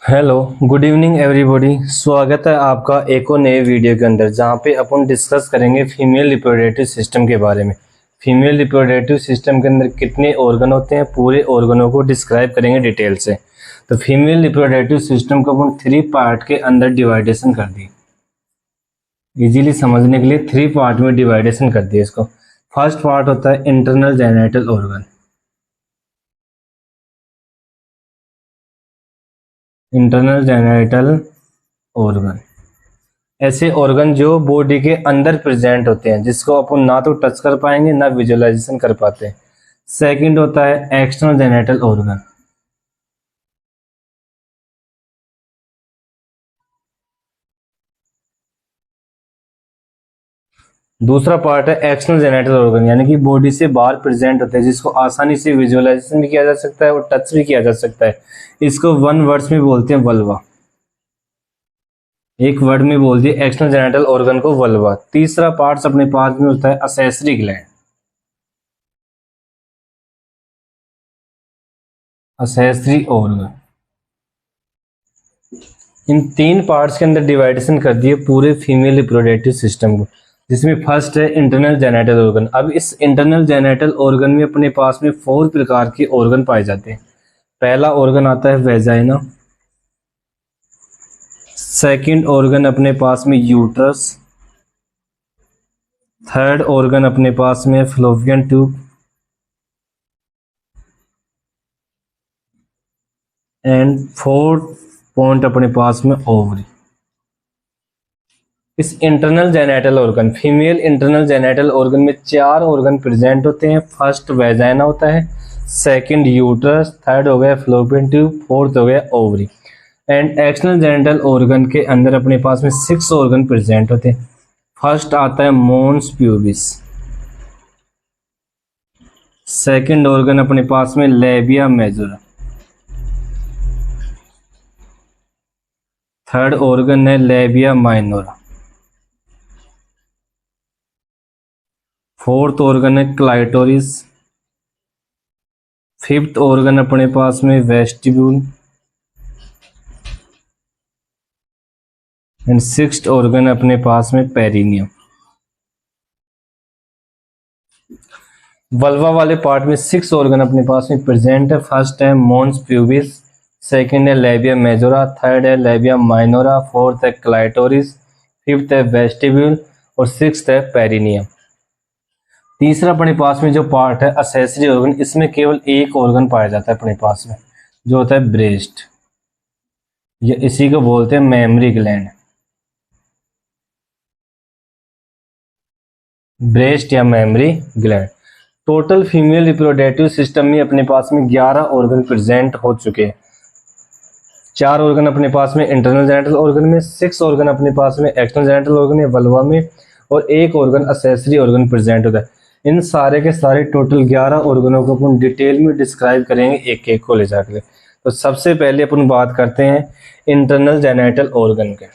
Hello, good evening everybody. स्वागत है आपका एक और नए वीडियो के अंदर, जहाँ पे अपन डिस्कस करेंगे फीमेल रिप्रोडक्टिव सिस्टम के बारे में। फीमेल रिप्रोडक्टिव सिस्टम के अंदर कितने ऑर्गन होते हैं, पूरे ऑर्गनों को डिस्क्राइब करेंगे डिटेल से। तो फीमेल रिप्रोडक्टिव सिस्टम को अपन 3 पार्ट के अंदर डिवाइडेशन कर दी, इजीली समझने के लिए 3 पार्ट में डिवाइडेशन कर दिया इसको। फर्स्ट पार्ट होता है internal genital organ. Internal genital organ ऐसे ऑर्गन जो बॉडी के अंदर प्रेजेंट होते हैं, जिसको अपन ना तो टच कर पाएंगे ना विजुअलाइजेशन कर पाते हैं। सेकंड होता है एक्सटर्नल जेनिटल ऑर्गन। दूसरा पार्ट है एक्सटर्नल जेनिटल ऑर्गन, यानी कि बॉडी से बाहर प्रेजेंट होते हैं, जिसको आसानी से विजुअलाइजेशन भी किया जा सकता है और टच भी किया जा सकता है। इसको वन वर्ड्स में बोलते हैं वल्वा। एक वर्ड में बोल दिए एक्सटर्नल जेनिटल ऑर्गन को वल्वा। तीसरा पार्ट अपने पास में होता है असेसरी ग्लैंड। Accessory organ. इन 3 पार्ट्स के अंदर डिवाइडेशन कर दिए पूरे फीमेल रिप्रोडक्टिव सिस्टम को, जिसमें फर्स्ट है इंटरनल जेनिटल ऑर्गन। अब इस इंटरनल जेनिटल ऑर्गन में अपने पास में 4 प्रकार के ऑर्गन पाए जाते हैं। पहला ऑर्गन आता है वेजाइना। सेकंड ऑर्गन अपने पास में यूट्रस। थर्ड ऑर्गन अपने पास में fallopian tube. And fourth point अपने पास में ओवरी। इस internal genital organ, female internal genital organ में 4 ऑर्गन प्रेजेंट होते हैं। फर्स्ट वेजाइना होता है, सेकंड यूट्रस, थर्ड हो गया फ्लोपियन ट्यूब, फोर्थ हो गया ovary. And external genital organ के अंदर अपने पास में 6 ऑर्गन प्रेजेंट होते हैं। फर्स्ट आता है मोन्स प्यूबिस। सेकंड ऑर्गन अपने पास में लेबिया मेजोरा। थर्ड ऑर्गन है लेबिया माइनोरा। फोर्थ ऑर्गन है क्लाइटोरिस। फिफ्थ ऑर्गन अपने पास में वेस्टिब्यूल। एंड सिक्स्थ ऑर्गन अपने पास में पेरिनियम। वल्वा वाले पार्ट में 6 ऑर्गन अपने पास में प्रेजेंट है। फर्स्ट है मोन्स प्यूबिस, सेकंड है लेबिया मेजोरा, थर्ड है लेबिया माइनोरा, फोर्थ है क्लाइटोरिस, फिफ्थ है वेस्टिब्यूल और सिक्स्थ है पेरिनियम। तीसरा अपने पास में जो पार्ट है असेसरी ऑर्गन, इसमें केवल एक ऑर्गन पाया जाता है अपने पास में, जो होता है ब्रेस्ट। ये इसी को बोलते हैं मेमरी ग्लैंड। ब्रेस्ट या mammary gland. Total female reproductive system में अपने पास में 11 ऑर्गन प्रेजेंट हो चुके हैं। 4 ऑर्गन अपने पास में इंटरनल जेनिटल ऑर्गन में, 6 ऑर्गन अपने पास में एक्सटर्नल जेनिटल ऑर्गन या वल्वा में, और एक ऑर्गन असेसरी ऑर्गन प्रेजेंट होता है। इन सारे के सारे टोटल 11 ऑर्गनों को अपन डिटेल में डिस्क्राइब करेंगे एक एक को ले जाकर। तो सबसे पहले अपन बात करते हैं इंटरनल जेनिटल ऑर्गन के।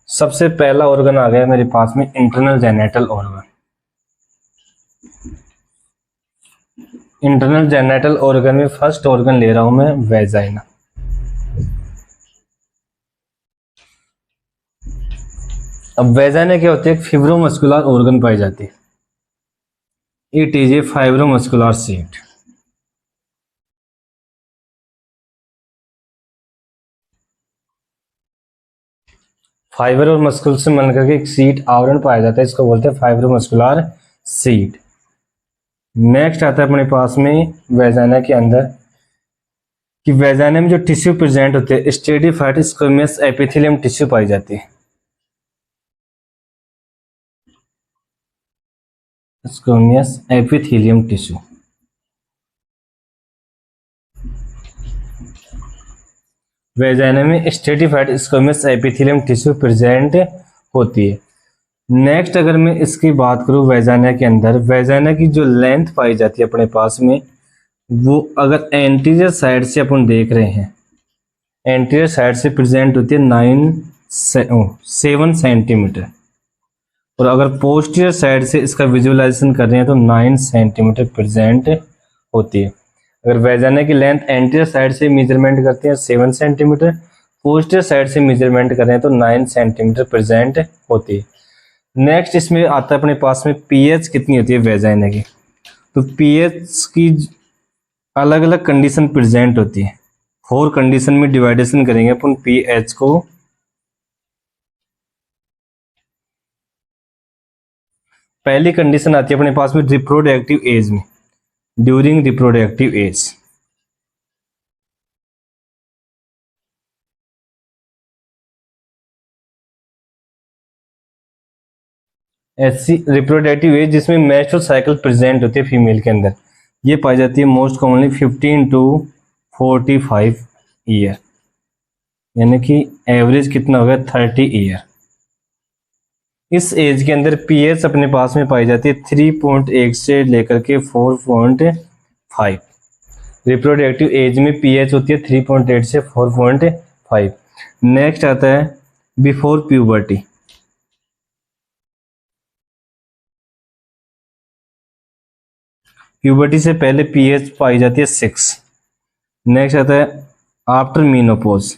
सबसे पहला ऑर्गन आ गया मेरे पास में internal genital organ. Internal genital organ में फर्स्ट ऑर्गन ले रहा हूं मैं वेजाइना। अब वेजाइना क्या होती है? एक फिब्रोमस्कुलर ऑर्गन पाई जाती है। It is a fibromuscular seat. Fibre और मस्कुल से मिलकर के एक सीट आवरण पाया जाता है, इसको बोलते हैं फाइब्रोमस्कुलर सीट। नेक्स्ट आता है अपने पास में वेजाइना के अंदर कि वेजाइना में जो टिश्यू प्रेजेंट होते हैं स्टेडिफाइड स्क्वेमस एपिथेलियम टिश्यू पाई जाती है। Squamous epithelium tissue. वेजाइना में स्टेडिफाइड स्क्वेमस एपिथेलियम टिश्यू प्रेजेंट होती है। नेक्स्ट अगर मैं इसकी बात करूं वेजाइना के अंदर, वेजाइना की जो लेंथ पाई जाती है अपने पास में, वो अगर एंटीरियर साइड से अपन देख रहे हैं, एंटीरियर साइड से प्रेजेंट होती है 7 सेंटीमीटर। और अगर पोस्टीरियर साइड से इसका विजुअलाइजेशन कर रहे हैं तो 9 सेंटीमीटर प्रेजेंट होती है। अगर वेजाना की लेंथ एंटीरियर साइड से मेजरमेंट करते हैं 7 सेंटीमीटर, पोस्टीरियर साइड से मेजरमेंट कर रहे हैं तो 9 सेंटीमीटर प्रेजेंट होती है। नेक्स्ट इसमें आता है अपने पास में पीएच कितनी होती है वेजाना की। तो पीएच की अलग अलग कंडीशन प्रेजेंट होती है। 4 कंडीशन में डिवाइडेशन करेंगे अपन पीएच को। पहली कंडीशन आती है अपने पास में रिप्रोडक्टिव एज में, ड्यूरिंग रिप्रोडक्टिव एज। ऐसी रिप्रोडक्टिव एज जिसमें मेंस्ट्रुअल साइकिल प्रेजेंट होती है फीमेल के अंदर, ये पाई जाती है मोस्ट कॉमनली 15 टू 45 ईयर, यानी कि एवरेज कितना होगा 30 ईयर। इस एज के अंदर पीएच अपने पास में पाई जाती है 3.1 से लेकर के 4.5। रिप्रोडक्टिव एज में पीएच होती है 3.8 से 4.5। नेक्स्ट आता है बिफोर प्यूबर्टी। प्यूबर्टी से पहले पीएच पाई जाती है 6। नेक्स्ट आता है आफ्टर मीनोपॉज।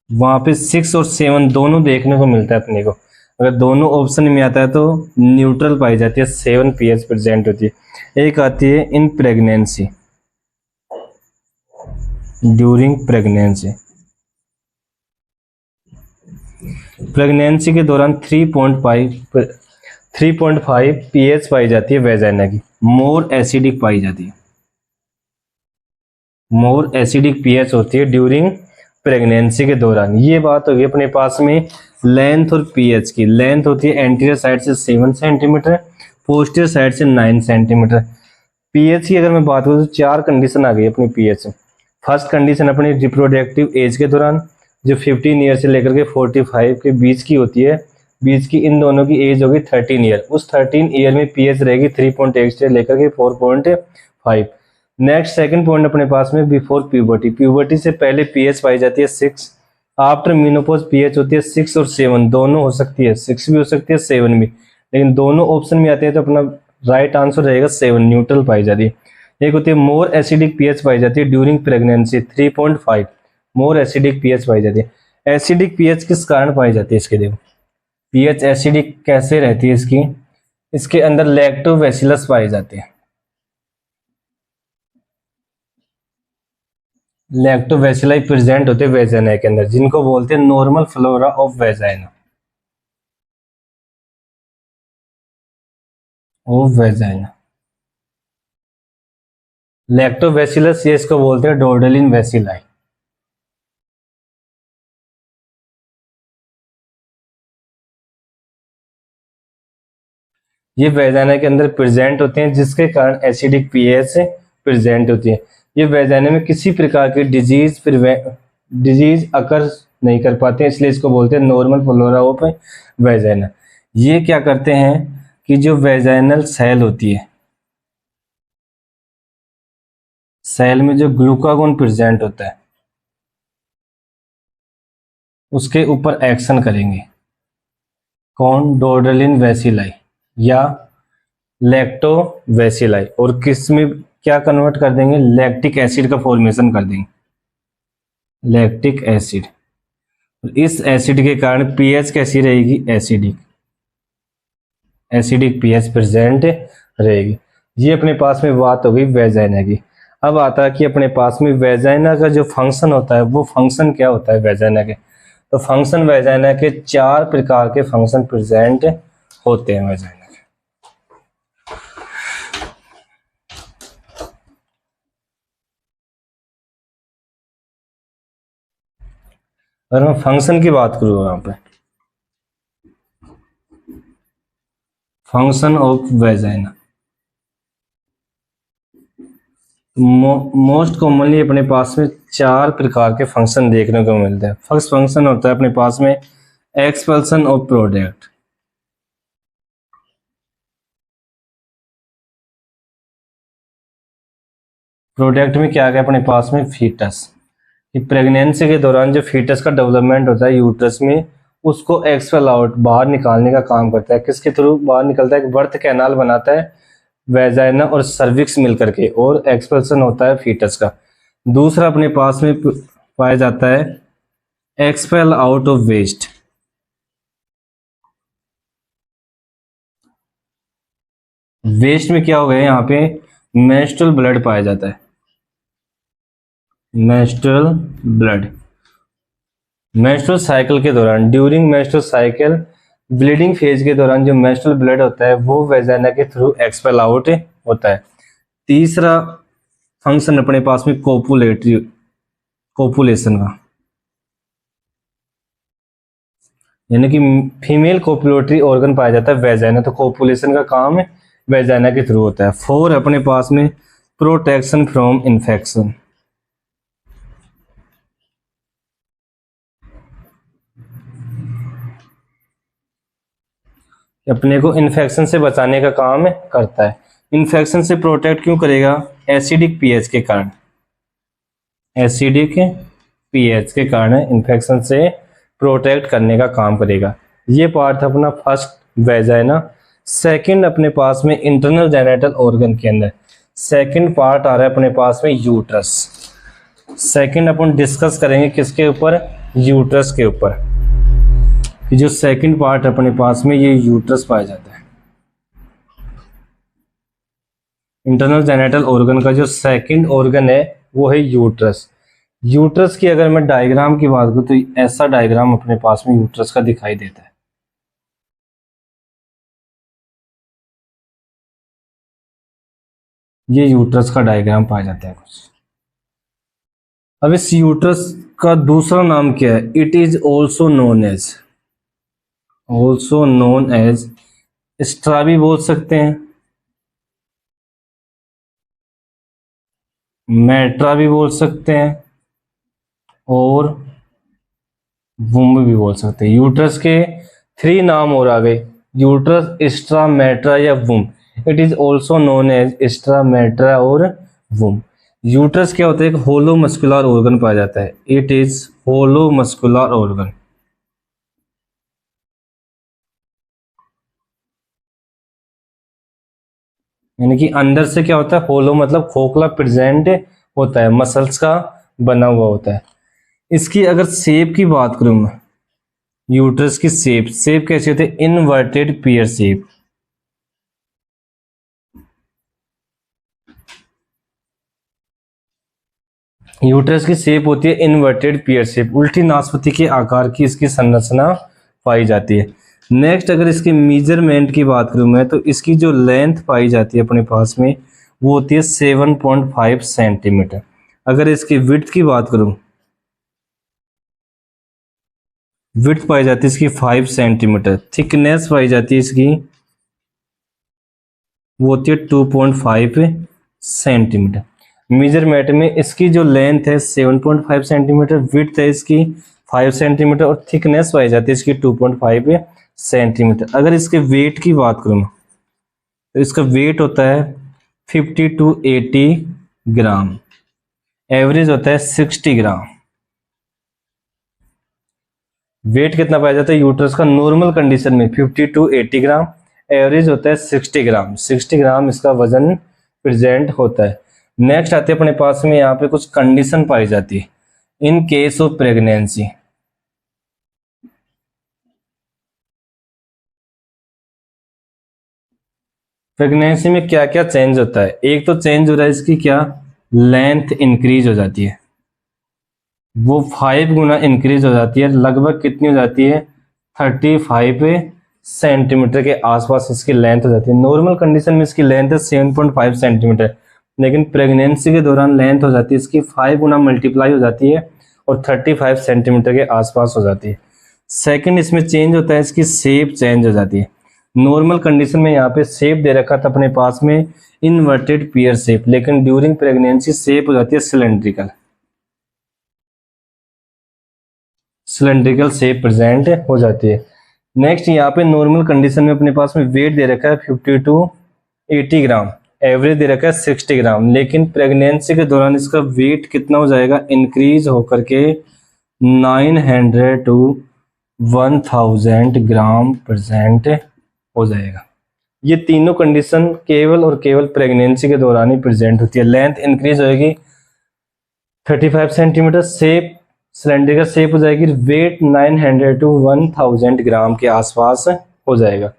वहां पे 6 और 7 दोनों देखने को मिलता है अपने को। अगर दोनों ऑप्शन में आता है तो न्यूट्रल पाई जाती है, 7 पीएच प्रेजेंट होती है। एक आती है in pregnancy, during pregnancy. Pregnancy के दौरान 3.5 पीएच पाई जाती है वेजाइना की, मोर एसिडिक पाई जाती है। मोर एसिडिक पीएच होती है ड्यूरिंग प्रेगनेंसी के दौरान। ये बात होगी अपने पास में लेंथ और पीएच की। लेंथ होती है एंटीरियर साइड से 7 सेंटीमीटर, पोस्टीरियर साइड से 9 सेंटीमीटर। पीएच की अगर मैं बात करूँ तो 4 कंडीशन आ गई अपनी पीएच में। फर्स्ट कंडीशन अपनी रिप्रोडक्टिव एज के दौरान, जो 15 ईयर से लेकर के 45 के बीच की होती है, बीच की इन दोनों की एज होगी 13 ईयर। उस 13 ईयर में पीएच रहेगी 3.8 से लेकर के 4.5। नेक्स्ट सेकंड पॉइंट अपने पास में बिफोर प्यूबर्टी। प्यूबर्टी से पहले पीएच पाई जाती है 6। आफ्टर मीनोपॉज पीएच होती है 6 और 7 दोनों हो सकती है, 6 भी हो सकती है 7 भी, लेकिन दोनों ऑप्शन में आते हैं तो अपना राइट आंसर रहेगा 7, न्यूट्रल पाई जाती है। एक होती है मोर एसिडिक पीएच पाई जाती है during pregnancy 3.5, more acidic pH पाई जाती है। एसिडिक पीएच किस कारण पाई जाती है इसके, देखो पीएच एसिडिक कैसे रहती है इसकी, इसके अंदर लैक्टोबैसिलस पाए जाते हैं। लैक्टोबैसिलाई प्रेजेंट होते हैं वेजाइना के अंदर, जिनको बोलते हैं normal flora of vagina, of vagina. Lactobacillus ये इसको बोलते हैं डोर्डेलिन वेसिलाई। ये वेजाइना के अंदर प्रेजेंट होते हैं, जिसके कारण एसिडिक पीएच प्रेजेंट होती है। ये वेजाइना में किसी प्रकार की डिजीज अकर नहीं कर पाते हैं, इसलिए इसको बोलते हैं नॉर्मल फ्लोरा ऑफ वेजाइना। ये क्या करते हैं कि जो वेजाइनल सेल होती है, सेल में जो ग्लूकागोन प्रेजेंट होता है उसके ऊपर एक्शन करेंगे। कौन? डोर्डेलिन वेसिलाई या लैक्टोबैसिलाई, और किस में क्या कन्वर्ट कर देंगे, लैक्टिक एसिड का फॉर्मेशन कर देंगे, लैक्टिक एसिड। इस एसिड के कारण पीएच कैसी रहेगी, एसिडिक, एसिडिक पीएच प्रेजेंट रहेगी। ये अपने पास में बात हो गई वेजाइना की। अब आता है कि अपने पास में वेजाइना का जो फंक्शन होता है वो फंक्शन क्या होता है वेजाइना के। तो फंक्शन वेजाइना के 4 प्रकार के फंक्शन प्रेजेंट होते हैं वेजाइना के। अगर मैं फंक्शन की बात करूँ यहाँ पे, function of vagina, most commonly अपने पास में 4 प्रकार के फंक्शन देखने को मिलते हैं। फर्स्ट फंक्शन होता है अपने पास में एक्सपल्सन ऑफ प्रोडक्ट। प्रोडक्ट में क्या आ गया अपने पास में, फीटस। कि प्रेगनेंसी के दौरान जो फीटस का डेवलपमेंट होता है यूट्रस में, उसको एक्सपेल आउट बाहर निकालने का काम करता है। किसके थ्रू बाहर निकलता है? बर्थ कैनाल बनाता है वेजाइना और सर्विक्स मिल करके, और एक्सपेल्सन होता है फीटस का। दूसरा अपने पास में पाया जाता है expel out of waste. Waste में क्या हो गया? यहाँ पे मेंस्ट्रुअल ब्लड पाया जाता है, मेंस्ट्रुअल ब्लड। मेंस्ट्रुअल साइकिल के दौरान, during menstrual cycle, bleeding phase के दौरान जो मेंस्ट्रुअल ब्लड होता है वो वेजाइना के थ्रू एक्सपेल आउट होता है। तीसरा फंक्शन अपने पास में कोपुलेशन का, यानी कि फीमेल कोपुलेटरी ऑर्गन पाया जाता है वेजाइना, तो कोपुलेशन का काम वेजाइना के थ्रू होता है। 4 अपने पास में प्रोटेक्शन फ्रॉम इन्फेक्शन। अपने को इन्फेक्शन से बचाने का काम करता है। इन्फेक्शन से प्रोटेक्ट क्यों करेगा? एसिडिक पीएच के कारण, एसिडिक पीएच के कारण इन्फेक्शन से प्रोटेक्ट करने का काम करेगा। ये पार्ट था अपना फर्स्ट वेजाइना। सेकंड अपने पास में इंटरनल जेनिटल ऑर्गन के अंदर सेकंड पार्ट आ रहा है अपने पास में यूट्रस। सेकंड अपन डिस्कस करेंगे किसके ऊपर? यूट्रस के ऊपर। जो सेकंड पार्ट अपने पास में ये यूट्रस पाया जाता है। इंटरनल जेनिटल ऑर्गन का जो सेकंड ऑर्गन है वो है यूट्रस। यूट्रस की अगर मैं डायग्राम की बात करूं तो ऐसा डायग्राम अपने पास में यूट्रस का दिखाई देता है। ये यूट्रस का डायग्राम पाया जाता है कुछ। अब इस यूट्रस का दूसरा नाम क्या है? It is also known as straw भी बोल सकते हैं, मेट्रा भी बोल सकते हैं, और वुम भी बोल सकते हैं। यूट्रस के 3 नाम और आ गए, यूट्रस, स्ट्रा, मेट्रा या womb. It is also known as hystera, metra और वुम। यूट्रस क्या होता है? एक होलो मस्कुलर ऑर्गन पाया जाता है। It is hollow muscular organ. यानी कि अंदर से क्या होता है? होलो मतलब खोखला प्रेजेंट होता है, मसल्स का बना हुआ होता है। इसकी अगर शेप की बात करूं मैं, यूट्रस की शेप कैसी होती है? इनवर्टेड पियर शेप। यूट्रस की शेप होती है इनवर्टेड पियर शेप, उल्टी नाशपाती के आकार की इसकी संरचना पाई जाती है। नेक्स्ट अगर इसके मेजरमेंट की बात करूं मैं, तो इसकी जो लेंथ पाई जाती है अपने पास में वो होती है 7.5 सेंटीमीटर। अगर इसकी विड्थ की बात करूं, विड्थ पाई जाती है इसकी 5 सेंटीमीटर। थिकनेस पाई जाती है इसकी वो होती है 2.5 सेंटीमीटर। मेजरमेंट में इसकी जो लेंथ है 7.5 सेंटीमीटर, विड्थ है इसकी 5 सेंटीमीटर और थिकनेस पाई जाती है इसकी 2.5 सेंटीमीटर। अगर इसके वेट की बात करूँ तो इसका वेट होता है 50 to 80 ग्राम, एवरेज होता है 60 ग्राम। वेट कितना पाया जाता है यूट्रस का नॉर्मल कंडीशन में? 50 to 80 ग्राम, एवरेज होता है 60 ग्राम। 60 ग्राम इसका वजन प्रेजेंट होता है। नेक्स्ट आते हैं अपने पास में यहाँ पे कुछ कंडीशन पाई जाती है in case of pregnancy. Pregnancy में क्या क्या चेंज होता है? एक तो चेंज हो रहा है इसकी क्या, लेंथ इंक्रीज हो जाती है, वो 5 गुना इंक्रीज हो जाती है। लगभग कितनी हो जाती है? 35 सेंटीमीटर के आसपास इसकी लेंथ हो जाती है। नॉर्मल कंडीशन में इसकी लेंथ है 7.5 सेंटीमीटर, लेकिन प्रेगनेंसी के दौरान लेंथ हो जाती है इसकी 5 गुना मल्टीप्लाई हो जाती है और 35 सेंटीमीटर के आसपास हो जाती है। सेकंड इसमें चेंज होता है, इसकी शेप चेंज हो जाती है। नॉर्मल कंडीशन में यहाँ पे शेप दे रखा था अपने पास में इनवर्टेड पियर शेप, लेकिन ड्यूरिंग प्रेगनेंसी शेप हो जाती है सिलेंड्रिकल, सिलेंड्रिकल शेप प्रेजेंट हो जाती है। नेक्स्ट यहाँ पे नॉर्मल कंडीशन में अपने पास में वेट दे रखा है 50 to 80 ग्राम, एवरेज दे रखा है 60 ग्राम, लेकिन प्रेगनेंसी के दौरान इसका वेट कितना हो जाएगा, इंक्रीज होकर के 900 टू 1000 ग्राम प्रेजेंट हो जाएगा। ये तीनों कंडीशन केवल और केवल प्रेगनेंसी के दौरान ही प्रेजेंट होती है। लेंथ इंक्रीज होएगी 35 सेंटीमीटर, शेप सिलेंडर का शेप हो जाएगी, वेट 900 टू 1000 ग्राम के आसपास हो जाएगा।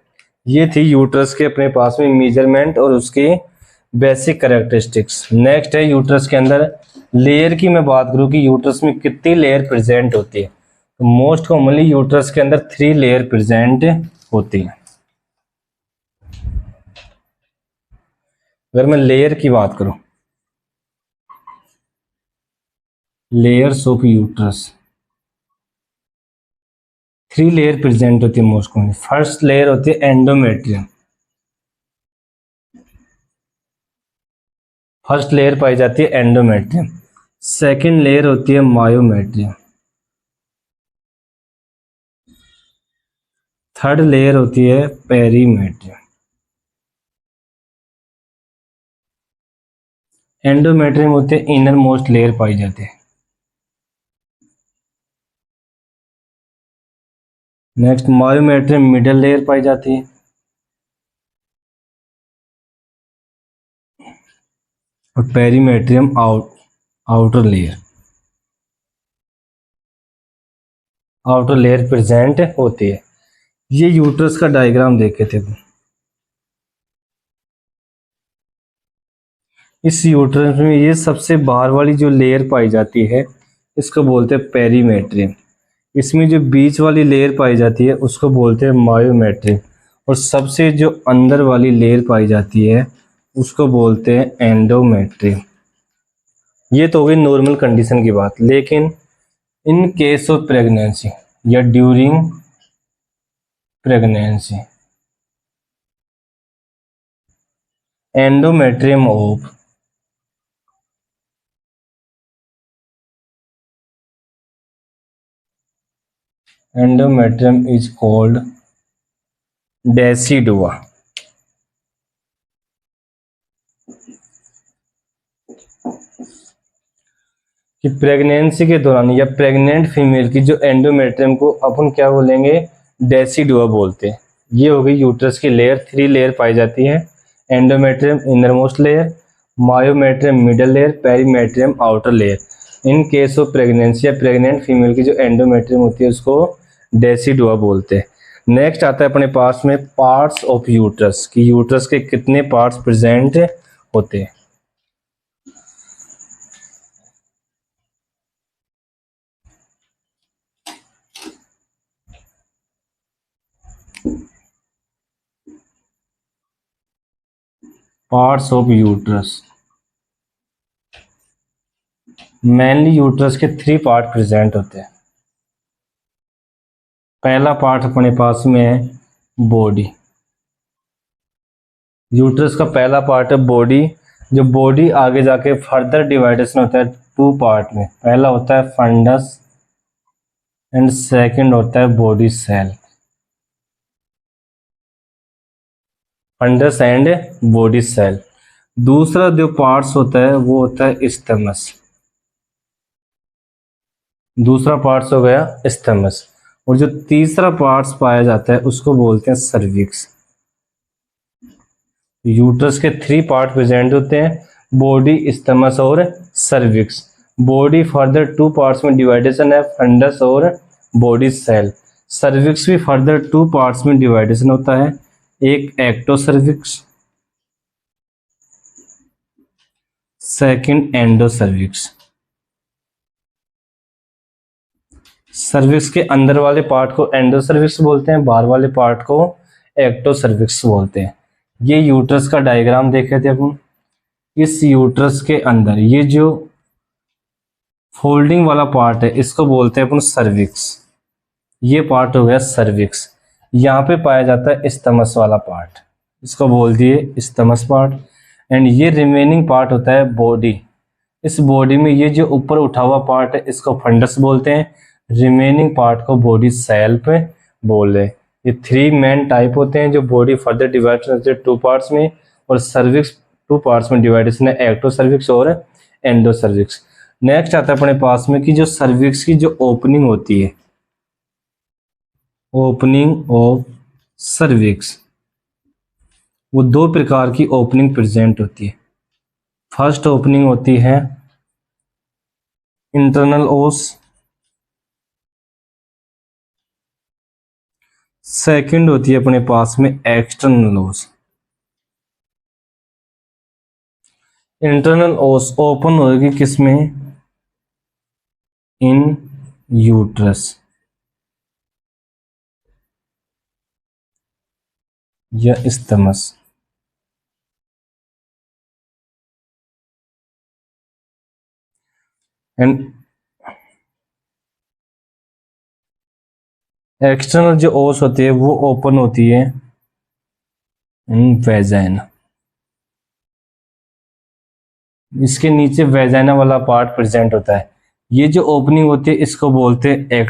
ये थी यूट्रस के अपने पास में मेजरमेंट और उसके बेसिक कैरेक्टरिस्टिक्स। नेक्स्ट है यूट्रस के अंदर लेयर की मैं बात करूं कि यूट्रस में कितनी लेयर प्रेजेंट होती है, तो मोस्ट कॉमनली यूट्रस के अंदर 3 लेयर प्रेजेंट होती है। अगर मैं लेयर की बात करूं, layers of uterus, 3 layer present होती है मोस्ट कॉमनली। फर्स्ट लेयर होती है एंडोमेट्रियम, फर्स्ट लेयर पाई जाती है एंडोमेट्रियम। सेकंड लेयर होती है मायोमेट्रियम। थर्ड लेयर होती है पेरीमेट्रियम। एंडोमेट्रियम होते हैं इनर मोस्ट लेयर पाई जाते हैं। नेक्स्ट मायोमेट्रियम मिडल लेयर पाई जाती है। और perimetrium outer layer, outer layer present होती है। ये यूट्रस का डायग्राम देखे थे। इस यूट्रस में ये सबसे बाहर वाली जो लेयर पाई जाती है इसको बोलते हैं पेरीमेट्रियम। इसमें जो बीच वाली लेयर पाई जाती है उसको बोलते हैं मायोमेट्रियम। और सबसे जो अंदर वाली लेयर पाई जाती है उसको बोलते हैं एंडोमेट्रियम। ये तो हो गई नॉर्मल कंडीशन की बात। लेकिन इन केस ऑफ प्रेगनेंसी या during pregnancy, endometrium of endometrium is called decidua। कि प्रेगनेंसी के दौरान या प्रेग्नेंट फीमेल की जो एंडोमेट्रियम को अपन क्या बोलेंगे, डेसिडुआ बोलते हैं। ये हो गई यूट्रस की लेयर। 3 लेयर पाई जाती है, endometrium inner most layer, myometrium middle layer, perimetrium outer layer. In case of pregnancy या प्रेग्नेंट फीमेल की जो एंडोमेट्रियम होती है उसको डेसिडुआ बोलते हैं। नेक्स्ट आता है अपने पास में पार्ट्स ऑफ यूट्रस, कि यूट्रस के कितने पार्ट्स प्रेजेंट होते हैं। Parts of uterus, mainly uterus के 3 पार्ट प्रेजेंट होते हैं। पहला पार्ट अपने पास में है बॉडी। यूट्रस का पहला पार्ट है बॉडी। जो बॉडी आगे जाके फर्दर डिवाइडेशन होता है 2 पार्ट में। पहला होता है फंडस एंड सेकंड होता है body cell. Fundus and body cell. दूसरा जो पार्ट्स होता है वो होता है स्टमस। दूसरा पार्ट्स हो गया स्टमस। और जो तीसरा पार्ट्स पाया जाता है उसको बोलते हैं सर्विक्स। यूट्रस के 3 पार्ट प्रेजेंट होते हैं, बॉडी, स्टमस और सर्विक्स। बॉडी फर्दर 2 पार्ट्स में डिवाइडेशन है, फंडस और बॉडी सेल। सर्विक्स भी फर्दर 2 पार्ट्स में डिवाइडेशन होता है, एक ectocervix, second endocervix. Cervix के अंदर वाले पार्ट को एंडो सर्विक्स बोलते हैं, बाहर वाले पार्ट को एक्टो सर्विक्स बोलते हैं। ये यूट्रस का डायग्राम देखे थे अपन। इस यूट्रस के अंदर ये जो फोल्डिंग वाला पार्ट है इसको बोलते हैं अपन सर्विक्स। ये पार्ट हो गया सर्विक्स। यहाँ पे पाया जाता है स्टमस वाला पार्ट, इसको बोल दिए स्टमस पार्ट। एंड ये रिमेनिंग पार्ट होता है बॉडी। इस बॉडी में ये जो ऊपर उठा हुआ पार्ट है इसको फंडस बोलते हैं, रिमेनिंग पार्ट को बॉडी सेल पे बोले। ये 3 मेन टाइप होते हैं जो बॉडी फर्दर डिवाइड होते हैं 2 पार्ट्स में। और सर्विक्स टू पार्ट्स में डिवाइडेशन है, एक्टो सर्विक्स और एंडो सर्विक्स। नेक्स्ट आता है अपने पास में कि जो सर्विक्स की जो ओपनिंग होती है, ओपनिंग ऑफ सर्विक्स, वो दो प्रकार की ओपनिंग प्रेजेंट होती है। फर्स्ट ओपनिंग होती है इंटरनल ओस, सेकंड होती है अपने पास में एक्सटर्नल ओस। इंटरनल ओस ओपन होगी किसमें, इन यूट्रस या इस्तमस। एंड एक्सटर्नल जो ओस होती है वो ओपन होती है इन वेजाइना। इसके नीचे वेजाइना वाला पार्ट प्रेजेंट होता है। ये जो ओपनिंग होती है इसको बोलते हैं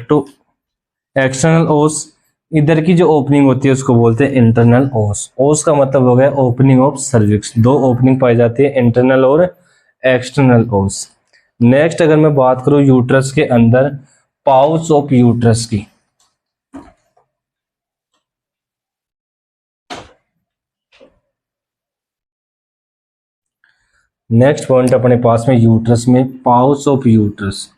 एक्सटर्नल ओस। इधर की जो ओपनिंग होती है उसको बोलते हैं इंटरनल ओस। ओस का मतलब हो गया ओपनिंग ऑफ सर्विक्स। दो ओपनिंग पाई जाती है, इंटरनल और एक्सटर्नल ओस। नेक्स्ट अगर मैं बात करूं यूट्रस के अंदर पाउच ऑफ यूट्रस की, नेक्स्ट पॉइंट अपने पास में यूट्रस में पाउच ऑफ यूट्रस।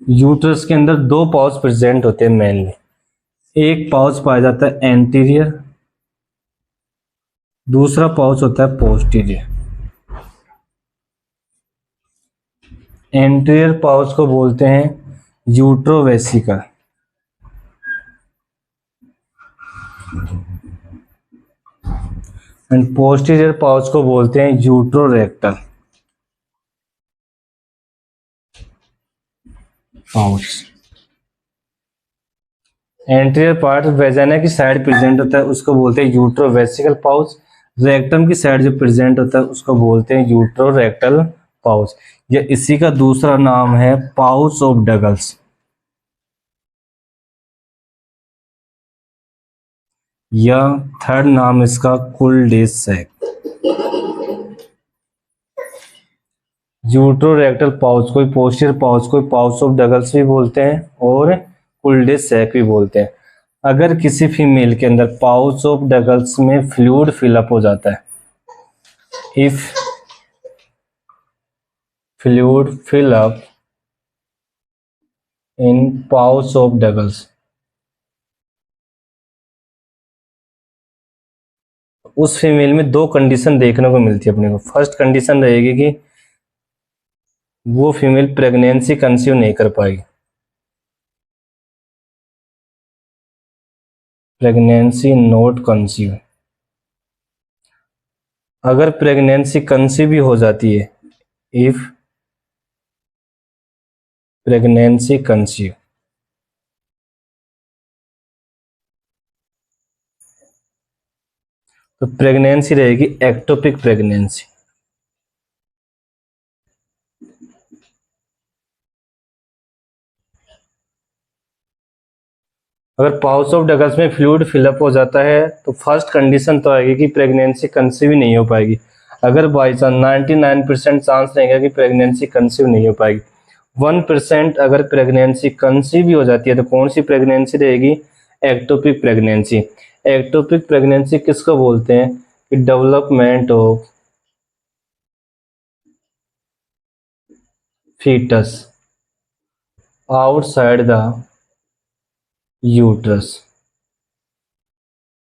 यूट्रस के अंदर दो पाउच प्रेजेंट होते हैं मेनली। एक पाउच पाया जाता है एंटीरियर, दूसरा पाउच होता है पोस्टीरियर। एंटीरियर पाउच को बोलते हैं यूट्रोवेसिकल, एंड पोस्टीरियर पाउच को बोलते हैं यूट्रोरेक्टल पाउच। एंटीरियर पार्ट वेजाइना की साइड प्रेजेंट होता है उसको बोलते हैं यूट्रोवेसिकल पाउच। रेक्टम की साइड जो प्रेजेंट होता है उसको बोलते हैं यूट्रोरेक्टल पाउच। या इसी का दूसरा नाम है पाउच ऑफ डगल्स, या थर्ड नाम इसका कुलडेस सैक। यूट्रोरेक्टल पाउच कोई पोस्टीरियर पाउच कोई पाउच ऑफ डगल्स भी बोलते हैं और कुलडेस सैक भी बोलते हैं। अगर किसी फीमेल के अंदर पाउच ऑफ डगल्स में फ्लूइड फिलअप हो जाता है, if fluid fill up in pouch of Douglas, उस फीमेल में दो कंडीशन देखने को मिलती है अपने को। फर्स्ट कंडीशन रहेगी कि वो फीमेल प्रेगनेंसी कंसीव नहीं कर पाएगी, प्रेगनेंसी नॉट कंसीव। अगर प्रेगनेंसी कंसीव भी हो जाती है, इफ प्रेगनेंसी कंसीव, तो प्रेगनेंसी रहेगी एक्टोपिक प्रेगनेंसी। अगर पाउच ऑफ डगल्स में फ्लूइड फिलअप हो जाता है तो फर्स्ट कंडीशन तो आएगी कि प्रेगनेंसी कंसीव ही नहीं हो पाएगी। अगर बाई चांस 99% चांस रहेगा कि प्रेगनेंसी कंसीव नहीं हो पाएगी, 1% अगर प्रेगनेंसी कंसीव भी हो जाती है तो कौन सी प्रेगनेंसी रहेगी, एक्टोपिक प्रेगनेंसी। एक्टोपिक प्रेगनेंसी किसको बोलते हैं कि development of fetus outside the uterus.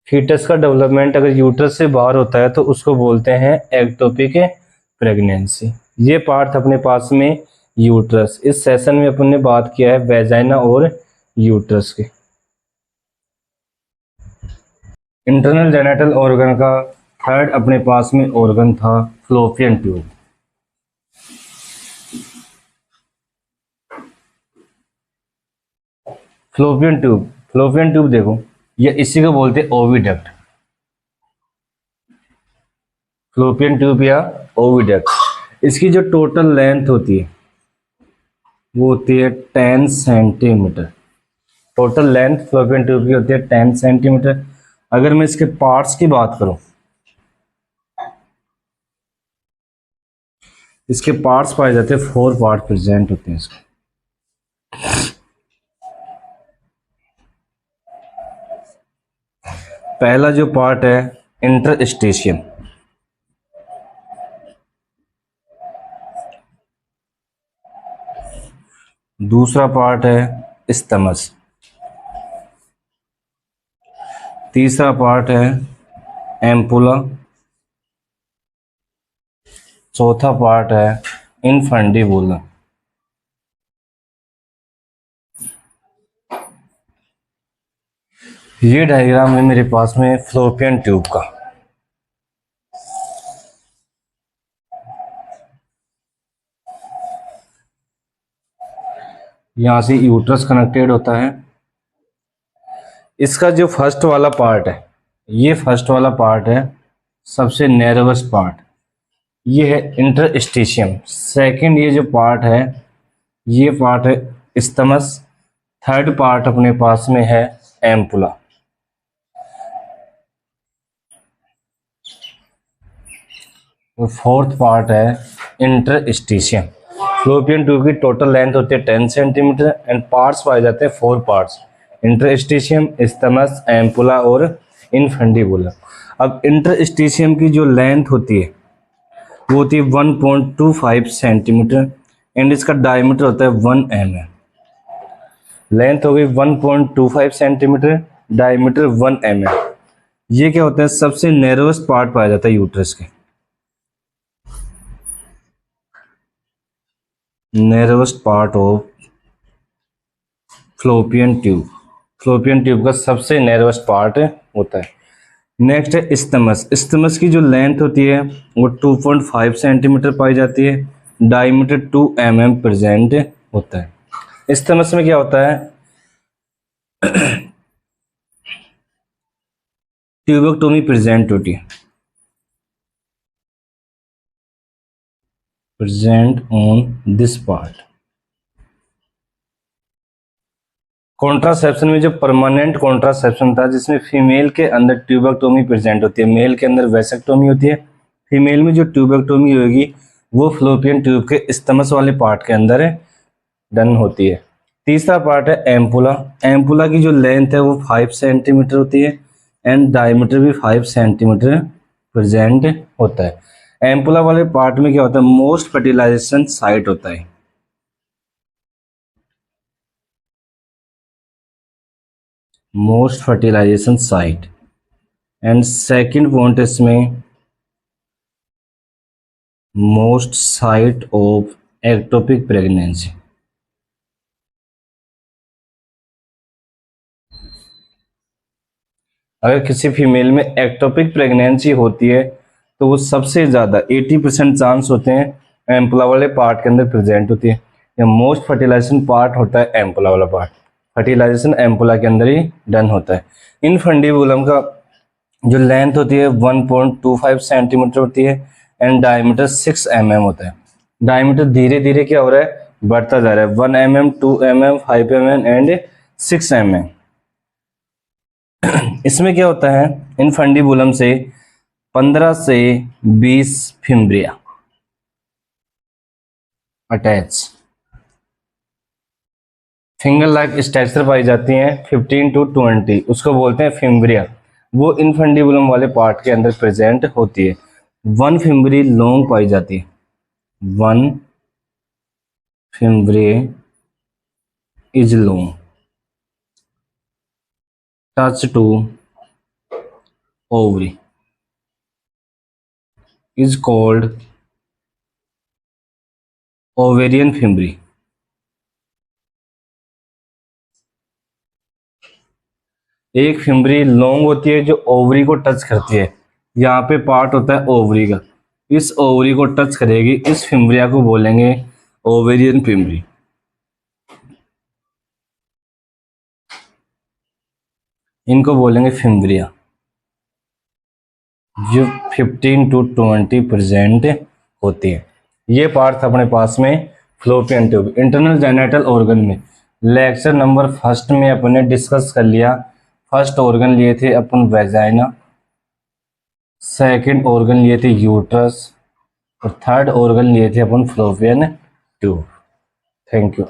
Fetus का डेवलपमेंट अगर यूट्रस से बाहर होता है तो उसको बोलते हैं एक्टोपिक प्रेगनेंसी। ये पार्ट अपने पास में यूट्रस। इस सेशन में अपन ने बात किया है वेजाइना और यूट्रस के। इंटरनल जेनिटल ऑर्गन का थर्ड अपने पास में ऑर्गन था फ्लोपियन ट्यूब। फ्लोपियन ट्यूब देखो, ये इसी को बोलते हैं ओविडक्ट। फ्लोपियन ट्यूब या ओविडक्ट। इसकी जो टोटल लेंथ होती है वो होती है 10 centimetre. Total length fallopian tube की होती है 10 सेंटीमीटर। अगर मैं इसके पार्ट्स की बात करूं, इसके पार्ट्स पाए जाते हैं, 4 पार्ट प्रेजेंट होते हैं इसके। पहला जो पार्ट है इंटरस्टिशियम, दूसरा पार्ट है इस्थमस, तीसरा पार्ट है एम्पुला, चौथा पार्ट है इनफंडिबुलम। ये डायग्राम है मेरे पास में फ्लोपियन ट्यूब का। यहां से यूट्रस कनेक्टेड होता है। इसका जो फर्स्ट वाला पार्ट है, ये फर्स्ट वाला पार्ट है सबसे नैरोवेस्ट पार्ट, ये है इंटरस्टिशियम। सेकंड ये जो पार्ट है, ये पार्ट है इस्थमस। थर्ड पार्ट अपने पास में है एम्पुला। फोर्थ पार्ट है इंटरस्टिशियम। फ्लोपियन ट्यूब की टोटल लेंथ होती है 10 सेंटीमीटर एंड पार्ट्स पाए जाते हैं 4 पार्ट्स, इंटरस्टिशियम, इस्थमस, एम्पुला और इनफंडिबुलम। अब इंटरस्टिशियम की जो लेंथ होती है वो होती है 1.25 सेंटीमीटर एंड इसका डायमीटर होता है 1 mm। लेंथ हो गई 1.25 सेंटीमीटर, डायमीटर 1 mm। ये क्या होता है, सबसे नैरोएस्ट पार्ट पाया जाता है यूट्रस के, narrowest part of fallopian tube. Fallopian tube का सबसे नैरोएस्ट पार्ट होता है। नेक्स्ट है इस्थमस। इस्थमस की जो लेंथ होती है वो 2.5 सेंटीमीटर पाई जाती है, डायमीटर 2 mm प्रेजेंट होता है। इस्थमस में क्या होता है, ट्यूबेक्टोमी प्रेजेंट होती है, present on this part. Contraception में जो परमानेंट कॉन्ट्रासेप्शन था जिसमें फीमेल के अंदर ट्यूबेक्टोमी प्रेजेंट होती है, मेल के अंदर वेसेक्टोमी होती है। फीमेल में जो ट्यूबेक्टोमी होगी वो फ्लोपियन ट्यूब के इस्थमस वाले पार्ट के अंदर डन होती है। तीसरा पार्ट है एम्पुला। एम्पुला की जो लेंथ है वो 5 सेंटीमीटर होती है एंड डायमीटर भी 5 सेंटीमीटर प्रेजेंट होता है। एम्पुला वाले पार्ट में क्या होता है, मोस्ट फर्टिलाइजेशन साइट होता है। Most fertilization site and second point इसमें most site of ectopic pregnancy. अगर किसी फीमेल में एक्टोपिक प्रेगनेंसी होती है तो वो सबसे ज़्यादा 80% चांस होते हैं एम्पुला वाले पार्ट के अंदर प्रेजेंट होती है। या मोस्ट फर्टिलाइजेशन पार्ट होता है एम्पुला वाला पार्ट, फर्टिलाइजेशन एम्पुला के अंदर ही डन होता है। इनफंडिबुलम का जो लेंथ होती है 1.25 सेंटीमीटर होती है एंड डायमीटर 6 mm होता है। डायमीटर धीरे धीरे क्या हो रहा है, बढ़ता जा रहा है, 1 mm, 2 mm, 5 mm and 6 mm। इसमें क्या होता है, इनफंडिबुलम से 15 से 20 fimbria attach, finger like structure पाई जाती हैं 15 to 20, उसको बोलते हैं फिम्ब्रिया। वो इनफंडिबुलम वाले पार्ट के अंदर प्रेजेंट होती है। 1 फिम्ब्री लॉन्ग पाई जाती है, 1 fimbria is long, touch to ovary is called ovarian fimbri। एक फिम्बरी लॉन्ग होती है जो ओवरी को टच करती है, यहाँ पे पार्ट होता है ओवरी का, इस ओवरी को टच करेगी, इस फिम्ब्रिया को बोलेंगे ओवेरियन फिम्बरी। इनको बोलेंगे फिम्ब्रिया, जो 15 to 20 प्रेजेंट होती है। ये पार्ट अपने पास में fallopian tube. Internal genital organ में लेक्चर नंबर फर्स्ट में अपने डिस्कस कर लिया। फर्स्ट ऑर्गन लिए थे अपन वेजाइना, सेकंड ऑर्गन लिए थे यूट्रस और थर्ड ऑर्गन लिए थे अपन फ्लोपियन ट्यूब। Thank you.